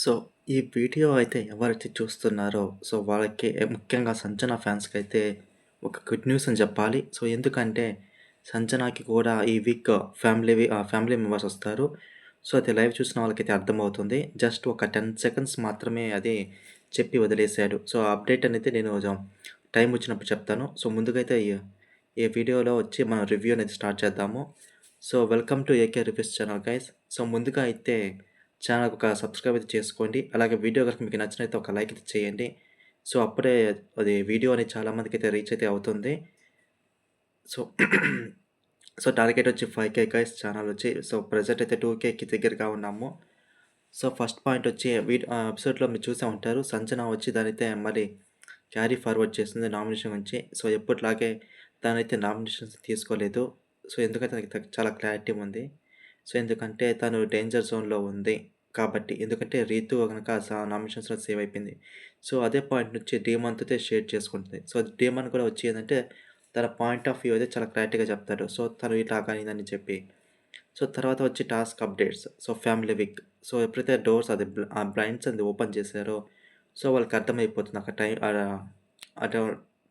So, ఈ video అయితే ఎవరైతే చూస్తున్నారో, వాళ్ళకి ముఖ్యంగా 'సంజన' ఫ్యాన్స్‌కైతే ఒక గుడ్ న్యూస్ అని చెప్పాలి. ఎందుకంటే 'సంజనకి' కూడా ఈ వీక్ ఫ్యామిలీ మెంబర్స్ వస్తారు. అది లైవ్ చూసిన వాళ్ళకైతే అర్థమవుతుంది. జస్ట్ ఒక 10 సెకండ్స్ మాత్రమే అది చెప్పి వదిలేసాడు. ఆ అప్డేట్ అనేది నేను టైం వచ్చినప్పుడు చెప్తాను. ముందుగా అయితే ఈ వీడియోలో వచ్చి మనం రివ్యూ అనేది స్టార్ట్ చేద్దాము. Welcome to AK reviews channel guys. ముందుగా అయితే ఛానల్‌కి ఒక సబ్స్క్రైబ్ అయితే చేసుకోండి. అలాగే వీడియో గనుక మీకు నచ్చినైతే ఒక లైక్ అయితే చేయండి. అప్పుడే అది వీడియో అనేది చాలా మందికైతే రీచ్ అయితే అవుతుంది. సో, టార్గెట్ వచ్చి 5,000 గైస్ ఛానల్ వచ్చి. ప్రెజెంట్ అయితే 2,000కి దగ్గరగా ఉన్నాము. ఫస్ట్ పాయింట్ వచ్చి ఎపిసోడ్‌లో మీరు చూసే ఉంటారు. సంజన వచ్చి దానైతే మరి క్యారీ ఫార్వర్డ్ చేసింది నామినేషన్ గురించి. ఎప్పటిలాగే తనైతే నామినేషన్స్ తీసుకోలేదు. ఎందుకంటే తనకి చాలా క్లారిటీ ఉంది. ఎందుకంటే తను డేంజర్ జోన్‌లో ఉంది కాబట్టి. ఎందుకంటే రీతు గనక నామినేషన్స్‌లో సేవ్ అయిపోయింది. అదే పాయింట్ నుంచి డీమన్‌తో షేర్ చేసుకుంటుంది. డీమన్ కూడా వచ్చి ఏందంటే తన పాయింట్ ఆఫ్ వ్యూ అయితే చాలా క్లారిటీగా చెప్తాడు. తను ఇలాగ అయిందని చెప్పి. తర్వాత వచ్చి టాస్క్ అప్డేట్స్. Family week. ఎప్పుడైతే డోర్స్ అది బ్లైండ్స్ అది ఓపెన్ చేశారో, వాళ్ళకి అర్థమైపోతుంది. అక్కడ అటు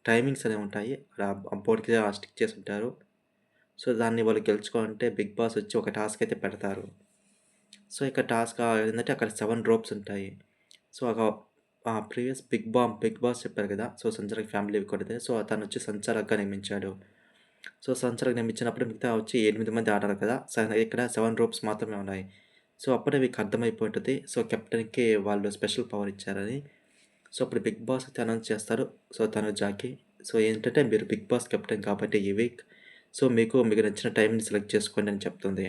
టైమింగ్స్ అనేవి ఉంటాయి. ఆ బోర్డ్‌కి స్టిక్ చేసుంటారు. దాన్ని వాళ్ళు గెలుచుకోవాలంటే బిగ్ బాస్ వచ్చి ఒక టాస్క్ అయితే పెడతారు. ఇక్కడ టాస్క్ ఏందంటే అక్కడ 7 రోప్స్ ఉంటాయి. ఒక ప్రీవియస్ బిగ్ బాస్ చెప్పారు కదా! సంచాలక్ ఫ్యామిలీ వీక్ ఉంటది. తనొచ్చి సంచాలక్‌గా నియమించాడు. సంచాలక్ నియమించినప్పుడు మిగతా వచ్చి 8 మంది ఆడాలి కదా! ఇక్కడ 7 రోప్స్ మాత్రమే ఉన్నాయి. అప్పుడే మీకు అర్థమైపోయి ఉంటది. కెప్టెన్‌కి వాళ్ళు స్పెషల్ పవర్ ఇచ్చారని. అప్పుడు బిగ్ బాస్ అయితే అనౌన్స్ చేస్తారు. తనుజాకి. ఏంటంటే మీరు బిగ్ బాస్ కెప్టెన్ కాబట్టి ఈ వీక్ మీకు నచ్చిన టైమ్‌ని సెలెక్ట్ చేసుకోండి అని చెప్తుంది.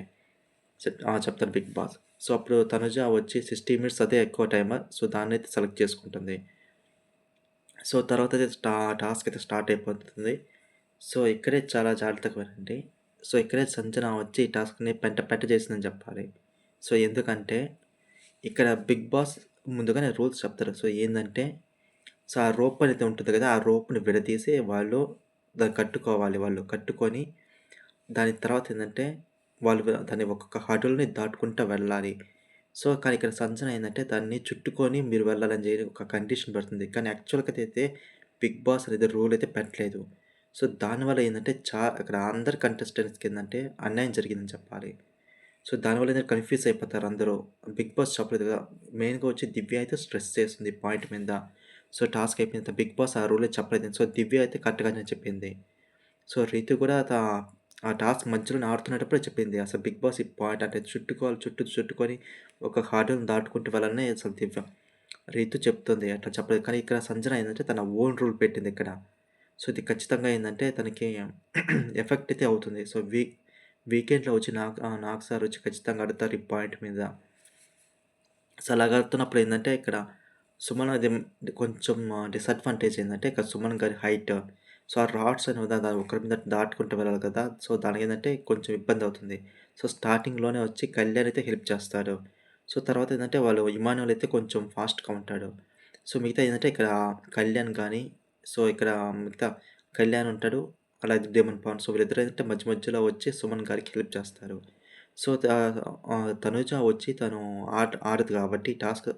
చెప్తారు బిగ్ బాస్. అప్పుడు తనుజ వచ్చి 60 మినిట్స్ అదే ఎక్కువ టైమర్. దాన్నైతే సెలెక్ట్ చేసుకుంటుంది. తర్వాత అయితే టాస్క్ అయితే స్టార్ట్ అయిపోతుంది. ఇక్కడే చాలా జాగ్రత్తగా వినండి. ఇక్కడే సంజన వచ్చి ఈ టాస్క్‌ని పెంట చేసిందని చెప్పాలి. ఎందుకంటే ఇక్కడ బిగ్ బాస్ ముందుగానే రూల్స్ చెప్తారు. ఏందంటే ఆ రోప్ అనేది ఉంటుంది కదా! ఆ రోప్‌ని విడదీసి వాళ్ళు దాన్ని కట్టుకోవాలి వాళ్ళు. కట్టుకొని దాని తర్వాత ఏందంటే వాళ్ళు దాన్ని ఒక్కొక్క హడుల్ని దాటుకుంటా వెళ్ళాలి. కానీ ఇక్కడ సంజన ఏందంటే దాన్ని చుట్టుకొని మీరు వెళ్ళాలని ఒక కండిషన్ పెడుతుంది. కానీ యాక్చువల్‌గా అయితే బిగ్ బాస్ అనేది రూల్ అయితే పెట్టలేదు. దానివల్ల ఏందంటే అక్కడ అందరు కంటెస్టెంట్స్‌కి ఏందంటే అన్యాయం జరిగిందని చెప్పాలి. దానివల్ల ఏందంటే కన్‌ఫ్యూజ్ అయిపోతారు అందరూ. బిగ్ బాస్ చెప్పలేదు కదా! మెయిన్‌గా వచ్చి దివ్య అయితే స్ట్రెస్ చేస్తుంది ఈ పాయింట్ మీద. టాస్క్ అయిపోయిన తర్వాత బిగ్ బాస్ ఆ రూలే చెప్పలేదు. దివ్య అయితే కరెక్ట్‌గానే చెప్పింది. రీతు కూడా ఆ టాస్క్ మధ్యలోనే ఆడుతున్నప్పుడే చెప్పింది. అసలు బిగ్ బాస్ ఈ పాయింట్ అంటే చుట్టుకోవాలి చుట్టుకొని ఒక హార్డెన్‌ని దాటుకుంటూ వెళ్ళాలని అసలు దివ్య రీతు చెప్తుంది. అట్లా చెప్పలేదు. కానీ ఇక్కడ సంజన ఏందంటే తన ఓన్ రూల్ పెట్టింది ఇక్కడ. ఇది ఖచ్చితంగా ఏందంటే తనకి ఎఫెక్ట్ అయితే అవుతుంది. వీకెండ్‌లో వచ్చి నాగ్ సార్ వచ్చి ఖచ్చితంగా అడుగుతారు ఈ పాయింట్ మీద. అలాగ అడుగుతున్నప్పుడు ఏందంటే ఇక్కడ సుమన్ అది కొంచెం డిసడ్వాంటేజ్ ఏందంటే ఇక్కడ సుమన్ గారి హైట్. ఆ రాడ్స్ అనేవి దాని ఒకరి మీద దాటుకుంటూ వెళ్ళాలి కదా! దానికేందంటే కొంచెం ఇబ్బందవుతుంది. స్టార్టింగ్‌లోనే వచ్చి కళ్యాణ్ అయితే హెల్ప్ చేస్తాడు. తర్వాత ఏందంటే వాళ్ళు ఇమాన్యుల్ అయితే కొంచెం ఫాస్ట్‌గా ఉంటాడు. మిగతా ఏందంటే ఇక్కడ కళ్యాణ్ గాని, ఇక్కడ మిగతా కళ్యాణ్ ఉంటాడు. అలాగే డేమన్ పాండ్. వీళ్ళిద్దరు ఏంటంటే మధ్య మధ్యలో వచ్చి సుమన్ గారికి హెల్ప్ చేస్తారు. సో, త తనుజ వచ్చి తను ఆడదు కాబట్టి టాస్క్.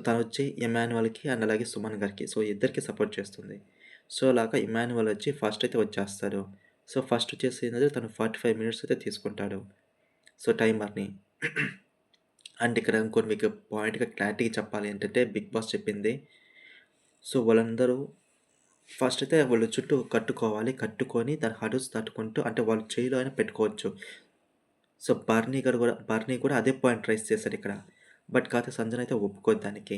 తనొచ్చి ఇమాన్యుయల్‌కి అండ్ అలాగే సుమన్ గారికి. ఇద్దరికీ సపోర్ట్ చేస్తుంది. అలాగా ఇమాన్యుయల్ వచ్చి ఫస్ట్ అయితే వచ్చేస్తాడు. ఫస్ట్ వచ్చేసి ఏందంటే తను 45 మినిట్స్ అయితే తీసుకుంటాడు. టైమర్‌ని. అండ్ ఇక్కడ ఇంకోటి మీకు పాయింట్‌గా క్లారిటీగా చెప్పాలి ఏంటంటే బిగ్ బాస్ చెప్పింది. వాళ్ళందరూ ఫస్ట్ అయితే వాళ్ళు చుట్టూ కట్టుకోవాలి. కట్టుకొని దాని హడుల్స్ తట్టుకుంటూ అంటే వాళ్ళు చెయ్యిలో అయినా పెట్టుకోవచ్చు. బర్నీ కూడా అదే పాయింట్ రైజ్ చేశాడిక్కడ. కాకపోతే సంజన అయితే ఒప్పుకోదు దానికి.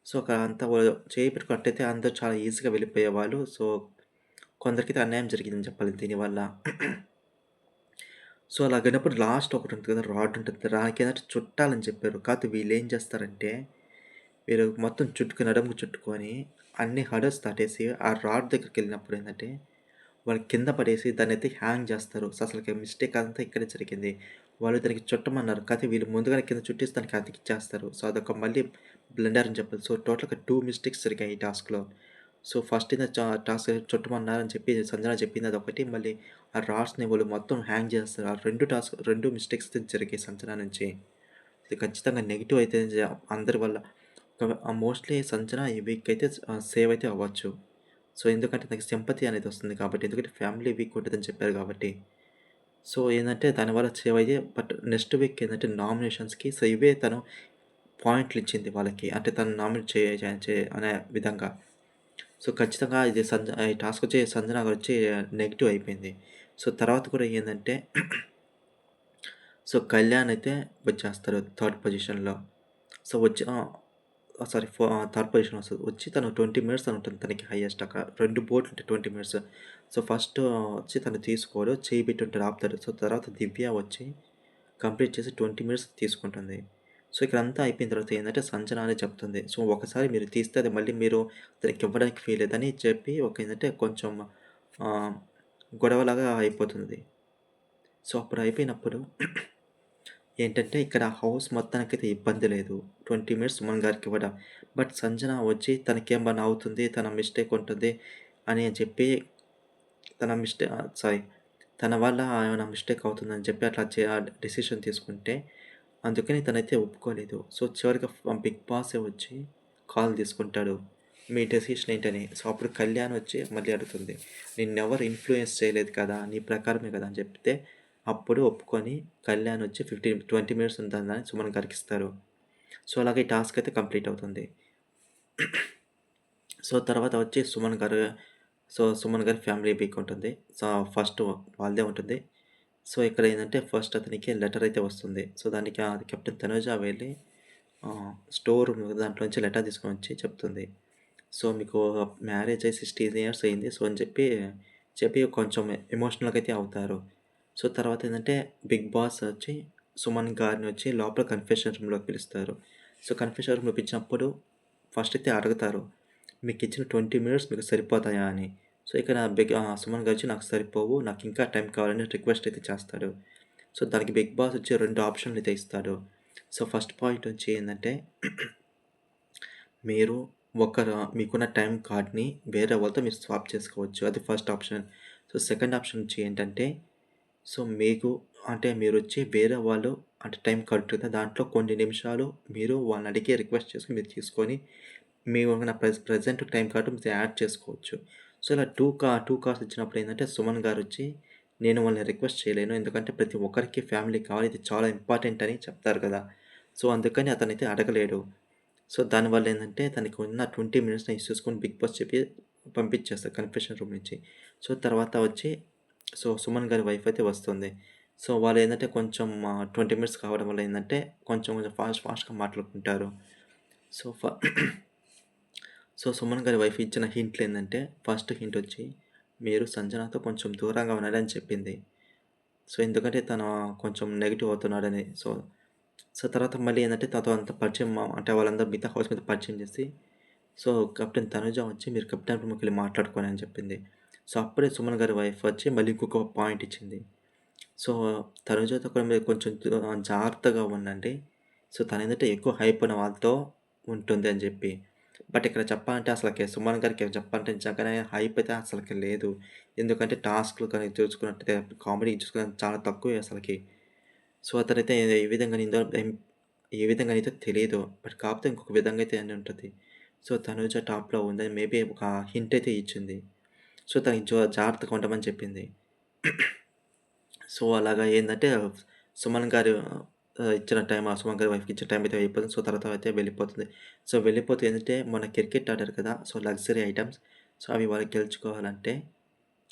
అక్కడ అంతా చేయి పెట్టుకున్నట్టయితే అందరూ చాలా ఈజీగా వెళ్ళిపోయేవాళ్ళు. కొందరికైతే అన్యాయం జరిగిందని చెప్పాలి దీనివల్ల. అలాగైనప్పుడు లాస్ట్ ఒకటి ఉంటుంది కదా! రాడ్ ఉంటుంది. దానికేందంటే చుట్టాలని చెప్పారు. కాకపోతే వీళ్ళేం చేస్తారంటే, వీళ్ళు మొత్తం నడుముకి చుట్టుకొని అన్ని హర్డల్స్ దాటేసి ఆ రాడ్ దగ్గరికెళ్ళినప్పుడు ఏందంటే వాళ్ళు కింద పడేసి దాన్నయితే హ్యాంగ్ జేస్తారు. అసలకి మిస్టేక్ అంతా ఇక్కడే జరిగింది. వాళ్ళు దానికి చుట్టమన్నారు. కాతే వీళ్ళు ముందుగానే కింద చుట్టేసి దానికి అతికిచ్చేస్తారు. అదొక మళ్ళీ బ్లండర్ అని చెప్పొచ్చు. టోటల్‌గా 2 మిస్టేక్స్ జరిగాయి ఈ టాస్క్‌లో. ఫస్ట్ ఏదో టాస్క్ చుట్టమన్నారని చెప్పి సంజన చెప్పింది అదొకటి. మళ్ళీ ఆ రాడ్స్‌ని వాళ్ళు మొత్తం హ్యాంగ్ జేస్తారు. ఆ 2 మిస్టేక్స్ జరిగాయి సంజన నుంచి. ఇది ఖచ్చితంగా నెగెటివ్ అయితే అందరి వల్ల మోస్ట్‌లీ సంజన ఈ వీక్ అయితే సేవ్ అయితే అవ్వచ్చు. సో, ఎందుకంటే నాకు సింపతి అనేది వస్తుంది కాబట్టి. ఎందుకంటే ఫ్యామిలీ వీక్ ఉంటదని చెప్పారు కాబట్టి. సో, ఏందంటే దానివల్ల సేవ్ అయ్యి బట్ నెక్స్ట్ వీక్ ఏందంటే నామినేషన్స్‌కి సో, ఇవే తను పాయింట్లిచ్చింది వాళ్ళకి. అంటే తను నామినేట్ చే చే చే అనే విధంగా. సో, ఖచ్చితంగా ఇది ఈ టాస్కొచ్చి సంజన గారొచ్చి నెగెటివ్ అయిపోయింది. సో, తర్వాత కూడా ఏందంటే సో, కళ్యాణ్ అయితే వచ్చేస్తాడు థర్డ్ పొజిషన్‌లో. సో, వచ్చి సారీ థర్డ్ పొజిషన్ వస్తది. వచ్చి తను 20 మినిట్స్ అని ఉంటుంది తనకి హైయెస్ట్ అక్కడ. 2 బోట్లుంటాయి 20 మినిట్స్. సో, ఫస్ట్ వచ్చి తను తీసుకోడు. చేయి పెట్టి ఉంటాడు ఆపుతాడు. సో, తర్వాత దివ్య వచ్చి కంప్లీట్ చేసి 20 మినిట్స్ తీసుకుంటుంది. సో, ఇక్కడంతా అయిపోయిన తర్వాత ఏందంటే సంజన అనే చెప్తుంది. సో, ఒకసారి మీరు తీస్తే అది మళ్ళీ మీరు తనకివ్వడానికి వీల్లేదని చెప్పి ఏందంటే కొంచెం ఆహ్, గొడవలాగా అయిపోతుంది. సో, అప్పుడు అయిపోయినప్పుడు ఏంటంటే ఇక్కడ హౌస్ మొత్తానికైతే ఇబ్బంది లేదు. 20 మినిట్స్ సుమన్ గారికివ్వడం. బట్ సంజన వచ్చి తనకేమన్నా అవుతుంది, తన మిస్టేక్ ఉంటుంది అని చెప్పి సారీ తన వల్ల ఏమైనా మిస్టేక్ అవుతుందని చెప్పి అట్లా డెసిషన్ తీసుకుంటే, అందుకని తనైతే ఒప్పుకోలేదు. సో, చివరిగా బిగ్ బాసే వచ్చి కాల్ తీసుకుంటాడు. మీ డెసిషన్ ఏంటని. సో, అప్పుడు కళ్యాణ్ వచ్చి మళ్ళీ అడుగుతుంది. నిన్నెవరు ఇన్‌ఫ్లూయెన్స్ చేయలేదు కదా! నీ ప్రకారమే కదా! అని చెప్తే, అప్పుడు ఒప్పుకొని కళ్యాణ్ వచ్చి 20 మినిట్స్ ఉంటుందని సుమన్ గారికిస్తారు. సో, అలాగే ఈ టాస్క్ అయితే కంప్లీట్ అవుతుంది. సో, తర్వాత వచ్చి సుమన్ గారి ఫ్యామిలీ వీక్ ఉంటుంది. సో, ఫస్ట్ వాళ్ళదే ఉంటుంది. సో, ఇక్కడ ఏందంటే ఫస్ట్ అతనికి లెటర్ అయితే వస్తుంది. సో, దానికి అది కెప్టెన్ తనుజ వెళ్ళి స్టోర్ రూమ్ దాంట్లో నుంచి లెటర్ తీసుకొనొచ్చి చెప్తుంది. సో, మీకు మ్యారేజ్ అయ్యి 16 ఇయర్స్ అయింది. సో, అని చెప్పి కొంచెం ఎమోషనల్‌గా అయితే అవుతారు. సో, తర్వాత ఏందంటే బిగ్ బాస్ వచ్చి సుమన్ గారిని వచ్చి లోపల కన్ఫెషన్ రూమ్‌లోకి పిలుస్తారు. సో, కన్ఫెషన్ రూమ్‌లో పిలిచినప్పుడు ఫస్ట్ అయితే అడుగుతారు. మీకిచ్చిన 20 మినిట్స్ మీకు సరిపోతాయా అని. సో, ఇక్కడ సుమన్ గారొచ్చి నాకు సరిపోవు. నాకింకా టైం కావాలని రిక్వెస్ట్ అయితే చేస్తాడు. సో, దానికి బిగ్ బాస్ వచ్చి 2 ఆప్షన్‌లయితే ఇస్తాడు. సో, ఫస్ట్ పాయింట్ వచ్చి ఏందంటే మీరు మీకున్న టైమ్ కార్డ్‌ని వేరే వాళ్ళతో మీరు స్వాప్ చేసుకోవచ్చు. అది first option. So, second option వచ్చి ఏంటంటే, సో, మీకు అంటే మీరొచ్చి వేరే వాళ్ళు అంటే టైమ్ కార్డ్ కదా! దాంట్లో కొన్ని నిమిషాలు మీరు వాళ్ళని అడిగి రిక్వెస్ట్ చేసుకొని మీరు తీసుకొని, మీకున్న ప్రెజెంట్ టైమ్ కార్డ్ మీరు యాడ్ చేసుకోవచ్చు. సో, ఇలా 2 కార్డ్స్ ఇచ్చినప్పుడు ఏందంటే, సుమన్ గారొచ్చి నేను వాళ్ళని రిక్వెస్ట్ చేయలేను. ఎందుకంటే ప్రతి ఒక్కరికి ఫ్యామిలీ కావాలి. ఇది చాలా ఇంపార్టెంట్ అని చెప్తారు కదా! సో, అందుకని అతనైతే అడగలేడు. సో, దానివల్ల ఏందంటే తనకి ఉన్న 20 మినిట్స్‌ని చూసుకొని బిగ్ బాస్ చెప్పి పంపించేస్తారు కన్ఫెషన్ రూమ్ నుంచి. సో, తర్వాత వచ్చి సుమన్ గారి వైఫ్ అయితే వస్తుంది. సో, వాళ్ళేందంటే కొంచెం 20 మినిట్స్ కావడం వల్ల ఏందంటే కొంచెం కొంచెం ఫాస్ట్‌గా మాట్లాడుకుంటారు. సో, సుమన్ గారి వైఫ్ ఇచ్చిన హింట్లేందంటే ఫస్ట్ హింట్ వచ్చి మీరు సంజనతో కొంచెం దూరంగా ఉండండి అని చెప్పింది. సో, ఎందుకంటే తను కొంచెం నెగెటివ్ అవుతున్నాడని. తర్వాత మళ్ళీ ఏందంటే తనతో అంత పరిచయం అంటే వాళ్ళందరూ మిగతా హౌస్‌మేట్స్ పరిచయం చేసి, సో, కెప్టెన్ తనుజ వచ్చి మీరు కెప్టెన్ రూమ్‌కెళ్ళి మాట్లాడుకోండి అని చెప్పింది. సో, అప్పుడే సుమన్ గారి వైఫ్ వచ్చి మళ్ళీ ఇంకొక పాయింట్ ఇచ్చింది. సో, తనుజతో కూడా మీరు కొంచెం జాగ్రత్తగా ఉండండి. సో, తనేందంటే ఎక్కువ హైప్ ఉన్న వాళ్ళతో ఉంటుంది అని చెప్పి. బట్ ఇక్కడ చెప్పాలంటే అసలకి సుమన్ గారికి చెప్పాలంటే నిజంగానే హైప్ అయితే అసలకి లేదు. ఎందుకంటే టాస్క్‌లు కానీ చూసుకున్నట్టయితే కామెడీ చూసుకున్న చాలా తక్కువే అసలకి. సో, అతనైతే ఏ విధంగా అయితే తెలీదు. బట్ కాకపోతే ఇంకొక విధంగా అయితే అని ఉంటది. సో, తనూజ టాప్‌లో ఉందని మేబీ ఒక హింట్ అయితే ఇచ్చింది. సో, తనకి జాగ్రత్తగా ఉండమని చెప్పింది. సో, అలాగా ఏందంటే సుమన్ గారు ఇచ్చిన టైం సుమన్ గారి వైఫ్‌కి ఇచ్చిన టైం అయితే అయిపోతుంది. సో, తర్వాత అయితే వెళ్ళిపోతుంది. సో, వెళ్ళిపోతే ఏందంటే మొన్న క్రికెట్ ఆడారు కదా! సో, లగ్జరీ ఐటెమ్స్ సో, అవి వాళ్ళు గెలుచుకోవాలంటే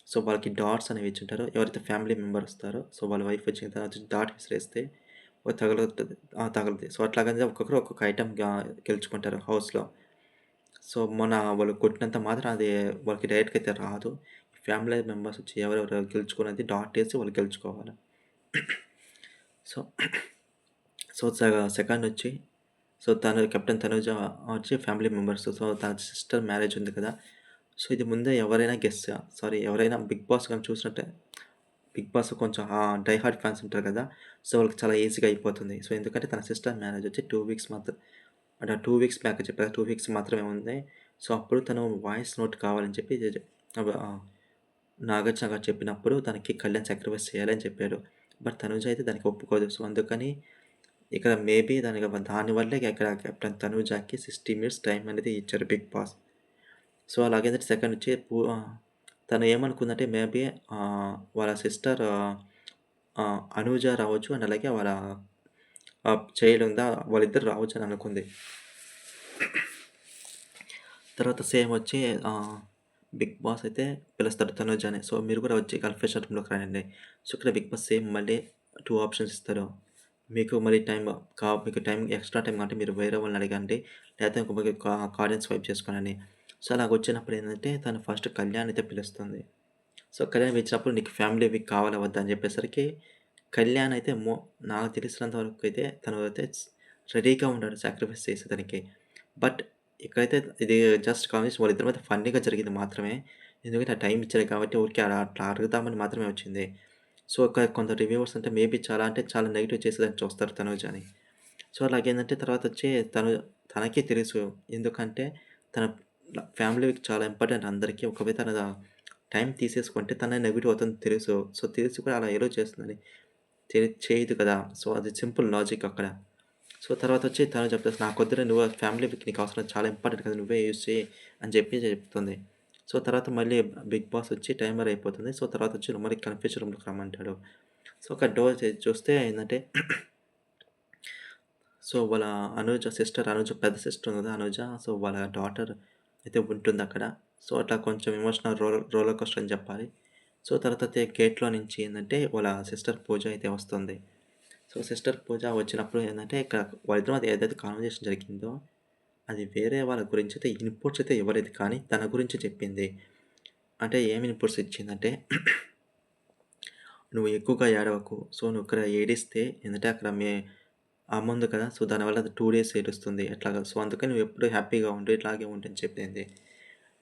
సో, వాళ్ళకి డాట్స్ అనేవి ఇచ్చుంటారు. ఎవరైతే ఫ్యామిలీ మెంబర్ వస్తారో సో, వాళ్ళ వైఫ్ వచ్చిన తర్వాత డాట్ విసిరేస్తే తగులుతది. తగులుద్ది. సో, అట్లాగనే ఒక్కొక్కరు ఒక్కొక్క ఐటెమ్ గెలుచుకుంటారు హౌస్‌లో. సో, మొన్న వాళ్ళు కొట్టినంత మాత్రం అది వాళ్ళకి డైరెక్ట్‌గా అయితే రాదు. ఫ్యామిలీ మెంబర్స్ వచ్చి ఎవరెవరు గెలుచుకున్నది డాట్ ఏసి వాళ్ళు గెలుచుకోవాలి. సో, సెకండొచ్చి తను కెప్టెన్ తనూజ వచ్చి ఫ్యామిలీ మెంబర్స్. సో, తన సిస్టర్ మ్యారేజ్ ఉంది కదా! సో, ఇది ముందే ఎవరైనా ఎవరైనా బిగ్ బాస్ గాని చూసినట్టే బిగ్ బాస్ కొంచెం డై హార్డ్ ఫ్యాన్స్ ఉంటారు కదా! సో, వాళ్ళకి చాలా ఈజీగా అయిపోతుంది. సో, ఎందుకంటే తన సిస్టర్ మ్యారేజ్ వచ్చి 2 వీక్స్ అంటే 2 వీక్స్ బ్యాక్ చెప్పారు. 2 వీక్స్ మాత్రమే ఉంది. సో, అప్పుడు తను వాయిస్ నోట్ కావాలని చెప్పి నాగార్జున గారు చెప్పినప్పుడు తనకి కళ్యాణ్ సాక్రిఫైస్ చేయాలని చెప్పాడు. బట్ తనుజ అయితే దానికి ఒప్పుకోదు. సో, అందుకని ఇక్కడ మేబీ దానివల్లే ఇక్కడ కెప్టెన్ తనూజకి 60 మినిట్స్ టైమ్ అనేది ఇచ్చారు బిగ్ బాస్. సో, అలాగైతే సెకండ్ వచ్చి తను ఏమనుకుందంటే మేబీ వాళ్ళ సిస్టర్ అనూజ రావచ్చు అండ్ అలాగే వాళ్ళ చైల్డ్ ఉందా వాళ్ళిద్దరు రావచ్చని అనుకుంది. తర్వాత సేమ్ వచ్చి బిగ్ బాస్ అయితే పిలుస్తాడు తనుజని. సో, మీరు కూడా వచ్చి కన్ఫెషన్ రూమ్‌లోకి రండి. సో, ఇక్కడ బిగ్ బాస్ సేమ్ మళ్ళీ 2 ఆప్షన్స్ ఇస్తారు. మీకు మళ్ళీ మీకు టైం ఎక్స్‌ట్రా టైమ్ కావాలంటే మీరు వేరే వాళ్ళని అడగండి. లేకపోతే ఇంకొకరికి కార్డ్‌ని స్వైప్ చేసుకోనని. సో, అలాగొచ్చినప్పుడు ఏందంటే తను ఫస్ట్ కళ్యాణ్ అయితే పిలుస్తుంది. సో, కళ్యాణ్ పిలిచినప్పుడు నీకు ఫ్యామిలీ వీక్ కావాలా వద్దా అని చెప్పేసరికి కళ్యాణ్ అయితే నాకు తెలిసినంత వరకైతే తను అయితే రెడీగా ఉన్నాడు సాక్రిఫైస్ చేసేదానికి. బట్ ఇక్కడైతే ఇది జస్ట్ కాన్వర్జేషన్ వాళ్ళిద్దరి మధ్య ఫన్నీగా జరిగింది మాత్రమే. ఎందుకంటే ఆ టైం ఇచ్చారు కాబట్టి ఊరికే అలా అట్లా అడుగుదామని మాత్రమే వచ్చింది. సో, కొందరు రివ్యూవర్స్ అంటే మేబీ చాలా అంటే చాలా నెగెటివ్ చేసేదాన్ని చూస్తారు తనూజని. సో, అలాగేందంటే తర్వాతొచ్చి తనకే తెలుసు. ఎందుకంటే తన ఫ్యామిలీకి చాలా ఇంపార్టెంట్ అందరికి. ఒకవేళ తన టైం తీసేసుకుంటే తనే నెగెటివ్ అవుతుందని తెలుసు. సో, తెలిసి కూడా అలా ఎలా చేస్తుందని చేయదు కదా! సో, అది సింపుల్ లాజిక్ అక్కడ. సో, తర్వాతొచ్చి తను చెప్తది, "నాకొద్దులే నువ్వు ఫ్యామిలీ పిక్ నీకవసరం చాలా ఇంపార్టెంట్ కదా! నువ్వే యూజ్ చెయ్యి" అని చెప్పి చెప్తుంది. సో, తర్వాత మళ్ళీ బిగ్ బాస్ వచ్చి టైమర్ అయిపోతుంది. సో, తర్వాతొచ్చి మళ్ళీ కన్ఫ్యూజన్ రూమ్‌లోకి రమ్మంటాడు. సో, ఒక డోర్ చూస్తే ఏందంటే సో, వాళ్ళ అనుజ పెద్ద సిస్టర్ ఉంది కదా! అనుజ. సో, వాళ్ళ డాటర్ అయితే ఉంటుందక్కడ. సో, అట్లా కొంచెం ఎమోషనల్ రోలర్ కోస్టర్ అని చెప్పాలి. సో, తర్వాత గేట్‌లో నుంచి ఏందంటే వాళ్ళ సిస్టర్ పూజ అయితే వస్తుంది. సో, సిస్టర్ పూజ వచ్చినప్పుడు ఏందంటే ఇక్కడ వాళ్ళిద్దరి మధ్య ఏదైతే కన్వర్జేషన్ జరిగిందో అది వేరే వాళ్ళ గురించయితే ఇన్‌పుట్స్ అయితే ఇవ్వలేదు. కానీ తన గురించి చెప్పింది. అంటే ఏమి ఇన్‌పుట్స్ ఇచ్చిందంటే, "నువ్వు ఎక్కువగా ఏడవకు. సో, నువ్వు ఇక్కడ ఏడిస్తే ఏందంటే అక్కడ అమ్ముంది కదా! సో, దానివల్ల అది 2 డేస్ ఏడుస్తుంది అట్లాగా. సో, అందుకని నువ్వెప్పుడు హ్యాపీగా ఉండు. ఇట్లాగే ఉండు" అని చెప్పింది.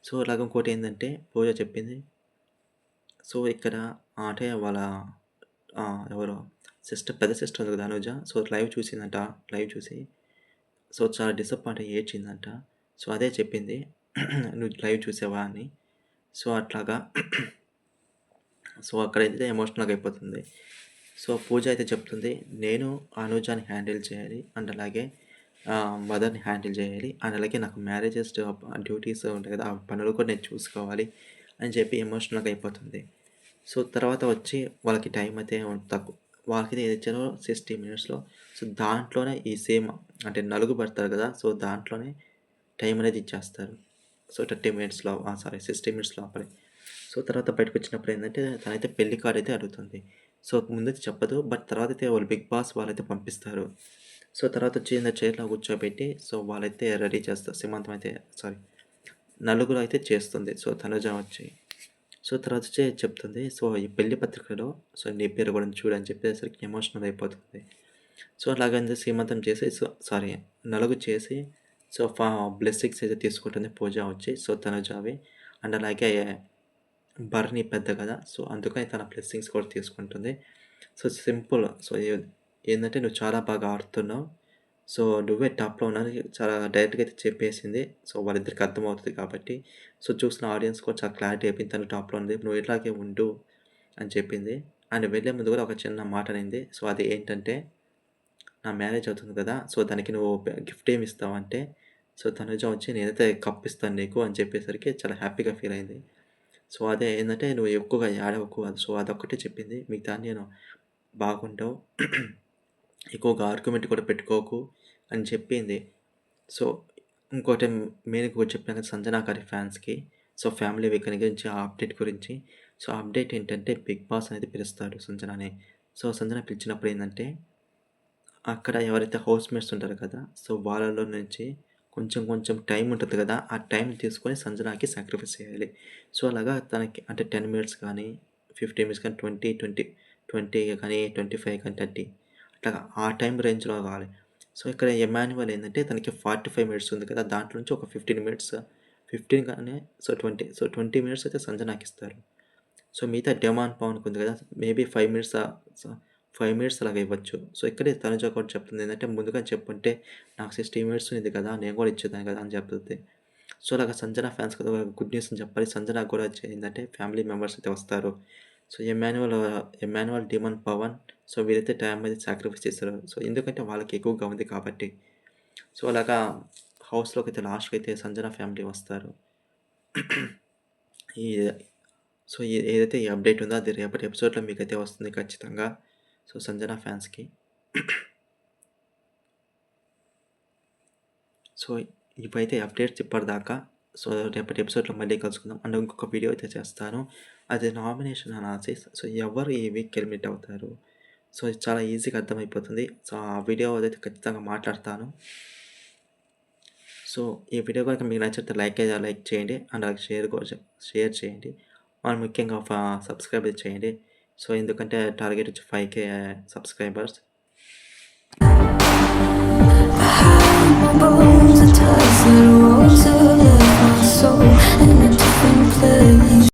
సో, అలాగ ఇంకోటేందంటే పూజ చెప్పింది. సో, ఇక్కడ అంటే వాళ్ళ ఎవరు పెద్ద సిస్టర్ ఉంది కదా! అనుజ. సో, లైవ్ చూసిందంట. లైవ్ చూసి సో, చాలా డిసప్పాయింట్ అయ్యి ఏడ్చిందంట. సో, అదే చెప్పింది. "నువ్వు లైవ్ చూసావా?" అని. సో, అట్లాగా సో, అక్కడైతే ఎమోషనల్‌గా అయిపోతుంది. సో, పూజ అయితే చెప్తుంది, "నేను అనుజాని హ్యాండిల్ చేయాలి. అండ్ అలాగే మదర్‌ని హ్యాండిల్ చేయాలి. అండ్ అలాగే నాకు మ్యారేజెస్ డ్యూటీస్ ఉంటాయి కదా! ఆ పనులు కూడా నేను చూసుకోవాలి" అని చెప్పి ఎమోషనల్‌గా అయిపోతుంది. సో, తర్వాత వచ్చి వాళ్ళకి టైం అయితే తక్కువ. వాళ్ళకైతే ఏదిచ్చారో 60 మినిట్స్‌లో సో, దాంట్లోనే ఈ సేమ్ అంటే నలుగు పెడతారు కదా! సో, దాంట్లోనే టైం అనేది ఇచ్చేస్తారు. సో, 30 మినిట్స్‌లో సారీ 60 మినిట్స్ లోపలే. సో, తర్వాత బయటకొచ్చినప్పుడు ఏందంటే తనైతే పెళ్లి కార్డయితే అడుగుతుంది. సో, ముందైతే చెప్పదు. బట్ తర్వాతైతే వాళ్ళు బిగ్ బాస్ వాళ్ళైతే పంపిస్తారు. సో, తర్వాతొచ్చి చైర్‌లో కూర్చోబెట్టి సో, వాళ్ళైతే రెడీ చేస్తారు. సీమంతం అయితే సారీ నలుగురు అయితే చేస్తుంది. సో, తనుజ వచ్చి. సో, తర్వాతొచ్చి చెప్తుంది. సో, ఈ పెళ్లి పత్రికలో సో, నీ పేరు కూడా ఉంది చూడు అని చెప్పేసరికి ఎమోషనల్ అయిపోతుంది. సో, అలాగని సీమంతం చేసి సారీ నలుగు చేసి సో, బ్లెస్సింగ్స్ అయితే తీసుకుంటుంది పూజ వచ్చి. సో, తనుజావి అండ్ అలాగే భరణి పెద్ద కదా! సో, అందుకని తన బ్లెస్సింగ్స్ కూడా తీసుకుంటుంది. So, simple. సో, ఏందంటే నువ్వు చాలా బాగా ఆడుతున్నావు. సో, నువ్వే టాప్‌లో ఉన్నావని చాలా డైరెక్ట్‌గా అయితే చెప్పేసింది. సో, వాళ్ళిద్దరికీ అర్థమవుతది కాబట్టి. సో, చూసిన ఆడియన్స్ కూడా చాలా క్లారిటీ అయిపోయింది. తను టాప్‌లో ఉంది. నువ్వు ఇట్లాగే ఉండు అని చెప్పింది. అండ్ వెళ్ళే ముందు కూడా ఒక చిన్న మాట అనింది. సో, అది ఏంటంటే, నా మ్యారేజ్ అవుతుంది కదా! సో, దానికి నువ్వు గిఫ్ట్ ఏమి ఇస్తావు అంటే, సో, తనుజ వచ్చి నేనైతే కప్ ఇస్తాను నీకు అని చెప్పేసరికి చాలా హ్యాపీగా ఫీల్ అయింది. సో, అదే ఏందంటే నువ్వు ఎక్కువగా ఏడవకు. సో, అదొక్కటే చెప్పింది. మిగతాన్ని నేను బాగుంటావు. ఎక్కువగా ఆర్గ్యుమెంట్ కూడా పెట్టుకోకు అని చెప్పింది. సో, ఇంకోటి మెయిన్‌గా ఒకటి చెప్పాను కదా! 'సంజన గారి' ఫ్యాన్స్‌కి. సో, ఫ్యామిలీ వీకెండ్ గురించి ఆ అప్డేట్ గురించి. సో, అప్డేట్ ఏంటంటే 'బిగ్ బాస్' అనేది పిలుస్తాడు సంజనని. సో, సంజన పిలిచినప్పుడు ఏందంటే, అక్కడ ఎవరైతే హౌస్‌మేట్స్ ఉంటారో కదా! సో, వాళ్ళలో నుంచి కొంచెం కొంచెం టైం ఉంటది కదా! ఆ టైం తీసుకొని సంజనాకి సాక్రిఫైస్ చేయాలి. సో, అలాగా తనకి అంటే 10 మినిట్స్ కానీ, 15 మినిట్స్ కానీ, 20 కానీ, 25 కానీ, 30 అట్లాగా ఆ టైం రేంజ్‌లో కావాలి. సో, ఇక్కడ ఎమాన్యువల్ ఏందంటే తనకి 45 మినిట్స్ ఉంది కదా! దాంట్లో నుంచి ఒక 15 మినిట్స్ 15 కానీ సో, 20 మినిట్స్ అయితే సంజనాకిస్తారు. సో, మిగతా డెమాన్ పవన్‌కి ఉంది కదా! మేబీ 5 మినిట్స్ సో, 5 మినిట్స్ అలాగా ఇవ్వచ్చు. సో, ఇక్కడే తనుజ కూడా చెప్తుంది ఏందంటే, ముందుగా చెప్పుంటే నాకు 60 మినిట్స్ ఉంది కదా! నేను కూడా ఇచ్చేదాన్ని కదా! అని చెప్తుంది. సో, అలాగా సంజన ఫ్యాన్స్‌కి గుడ్ న్యూస్ అని చెప్పాలి. సంజనకి కూడా ఏందంటే ఫ్యామిలీ మెంబర్స్ అయితే వస్తారు. So, Emmanuel Demon Pavan so, వీరైతే టైమ్ అనేది సాక్రిఫైస్ చేస్తారు. సో, ఎందుకంటే వాళ్ళకి ఎక్కువగా ఉంది కాబట్టి. సో, అలాగా హౌస్‌లోకైతే లాస్ట్‌కైతే సంజన ఫ్యామిలీ వస్తారు. ఈ సో, ఏదైతే ఈ అప్డేట్ ఉందో అది రేపటి ఎపిసోడ్‌లో మీకైతే వస్తుంది ఖచ్చితంగా. సో, సంజన ఫ్యాన్స్‌కి. సో, ఇవైతే అప్డేట్స్ ఇప్పటిదాకా. సో, రేపటి ఎపిసోడ్‌లో మళ్ళీ కలుసుకుందాం. అండ్ ఇంకొక వీడియో అయితే చేస్తాను. అది నామినేషన్ అనాలిసిస్. సో, ఎవరు ఈ వీక్ ఎలిమినేట్ అవుతారు. సో, ఇది చాలా ఈజీగా అర్థమైపోతుంది. సో, ఆ వీడియో అయితే ఖచ్చితంగా మాట్లాడతాను. సో, ఈ వీడియో గనుక మీకు నచ్చితే లైక్ చేయండి. అండ్ అలాగే షేర్ చేయండి. అండ్ ముఖ్యంగా సబ్స్క్రైబ్ అయితే చేయండి. సో, ఎందుకంటే టార్గెట్ వచ్చి 5K subscribers. bones, I touch the walls to lift my soul.